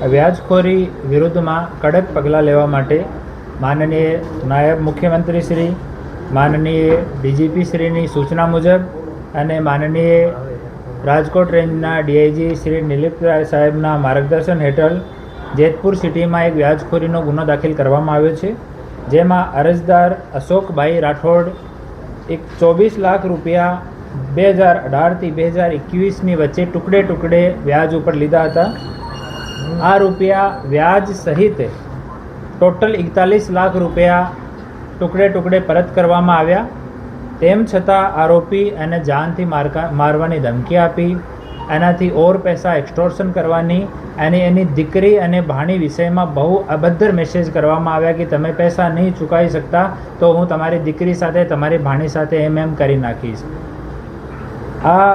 વ્યાજખોરી વિરુદ્ધમાં કડક પગલાં લેવા માટે માનનીય નાયબ મુખ્યમંત્રી શ્રી, માનનીય ડીજીપી શ્રીની સૂચના મુજબ અને માનનીય રાજકોટ રેન્જના ડીઆઈજી શ્રી નિલીપરાય સાહેબના માર્ગદર્શન હેઠળ જેતપુર સિટીમાં એક વ્યાજખોરીનો ગુનો દાખલ કરવામાં આવ્યો છે, જેમાં અરજદાર અશોકભાઈ રાઠોડ 24 લાખ રૂપિયા 2018થી 2021ની વચ્ચે ટુકડે ટુકડે વ્યાજ ઉપર લીધા હતા. આ રૂપિયા વ્યાજ સહિત ટોટલ 41 લાખ રૂપિયા ટુકડે ટુકડે પરત કરવામાં આવ્યા. તેમ છતાં આરોપી એને જાનથી મારવાની ધમકી આપી, એનાથી ઓર પૈસા એક્સટોર્શન કરવાની, એની દીકરી અને ભાણી વિષયમાં બહુ અભદ્ર મેસેજ કરવામાં આવ્યા કે તમે પૈસા નહીં ચૂકવી શકતા તો હું તમારી દીકરી સાથે, તમારી ભાણી સાથે એમ કરી નાખીશ. આ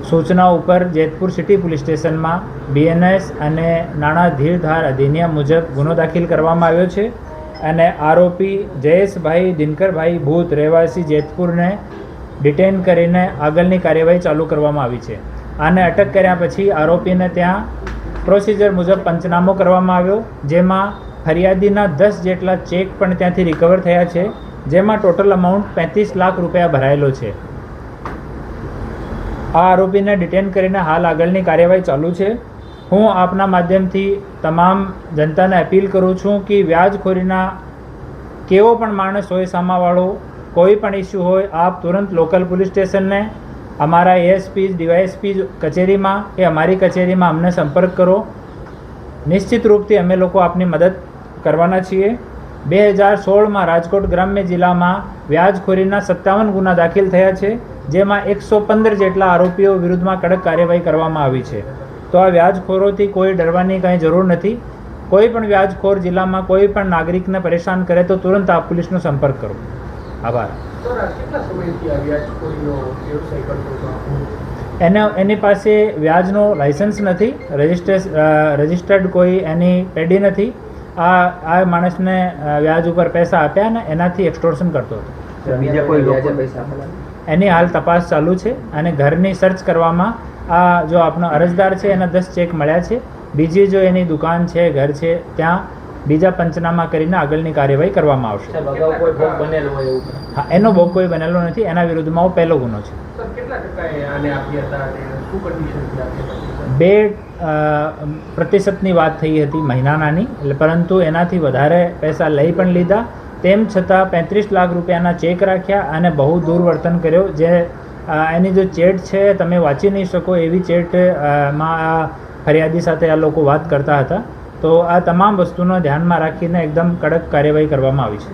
સૂચના ઉપર જેતપુર સિટી પોલીસ સ્ટેશનમાં બીએનએસ અને નાણાં ધીરધાર અધિનિયમ મુજબ ગુનો દાખલ કરવામાં આવ્યો છે અને આરોપી જયેશભાઈ દિનકરભાઈ ભૂત રહેવાસી જેતપુરને ડિટેન કરીને આગળની કાર્યવાહી ચાલુ કરવામાં આવી છે. આને અટક કર્યા પછી આરોપીને ત્યાં પ્રોસિજર મુજબ પંચનામો કરવામાં આવ્યો, જેમાં ફરિયાદીના 10 જેટલા ચેક પણ ત્યાંથી રિકવર થયા છે, જેમાં ટોટલ અમાઉન્ટ 35 લાખ રૂપિયા ભરાયેલો છે. આ આરોપીને ડિટેન કરીને હાલ આગળની કાર્યવાહી ચાલુ છે. હું આપના માધ્યમથી તમામ જનતાને અપીલ કરું છું કે વ્યાજખોરીના કેવો પણ માણસ હોય, સામાવાળો કોઈ પણ ઇસ્યુ હોય, આપ તુરંત લોકલ પોલીસ સ્ટેશનને, અમારા એએસપી ડીવાયએસપી કચેરીમાં કે અમારી કચેરીમાં અમને સંપર્ક કરો. નિશ્ચિત રૂપથી અમે લોકો આપની મદદ કરવાના છીએ. 2016માં રાજકોટ ગ્રામ્ય જિલ્લામાં વ્યાજખોરીના 57 ગુના દાખલ થયા છે, જેમાં 115 જેટલા આરોપીઓ વિરુદ્ધમાં કડક કાર્યવાહી કરવામાં આવી છે. તો આ વ્યાજખોરોથી કોઈ ડરવાની કંઈ જરૂર નથી. કોઈ પણ વ્યાજખોર જિલ્લામાં કોઈ પણ નાગરિકને પરેશાન કરે તો તુરંત આપ પોલીસનો સંપર્ક કરો. આભાર. એની પાસે વ્યાજનો લાયસન્સ નથી, રજિસ્ટર્ડ કોઈ એની પેઢી નથી. આ માણસને વ્યાજ ઉપર પૈસા આપ્યા ને એનાથી એક્સટોર્શન કરતો હતો. બીજા કોઈ લોકો એની હાલ તપાસ ચાલુ છે અને ઘરની સર્ચ કરવામાં આ જો આપનો અરજદાર છે એના 10 ચેક મળ્યા છે. બીજી જો એની દુકાન છે, ઘર છે, ત્યાં બીજા પંચનામા કરીને આગળની કાર્યવાહી કરવામાં આવશે. હા, એનો ભોગ કોઈ બનેલો નથી. એના વિરુદ્ધમાં પહેલો ગુનો છે. 2% વાત થઈ હતી મહિનાનાની, પરંતુ એનાથી વધારે પૈસા લઈ પણ લીધા. તેમ છતાં 35 લાખ રૂપિયાના ચેક રાખ્યા અને બહુ દુર્વર્તન કર્યો. જે એની જો ચેટ છે તમે વાંચી નહીં શકો એવી ચેટમાં ફરિયાદી સાથે આ લોકો વાત કરતા હતા. તો આ તમામ વસ્તુનો ધ્યાનમાં રાખીને એકદમ કડક કાર્યવાહી કરવામાં આવી છે.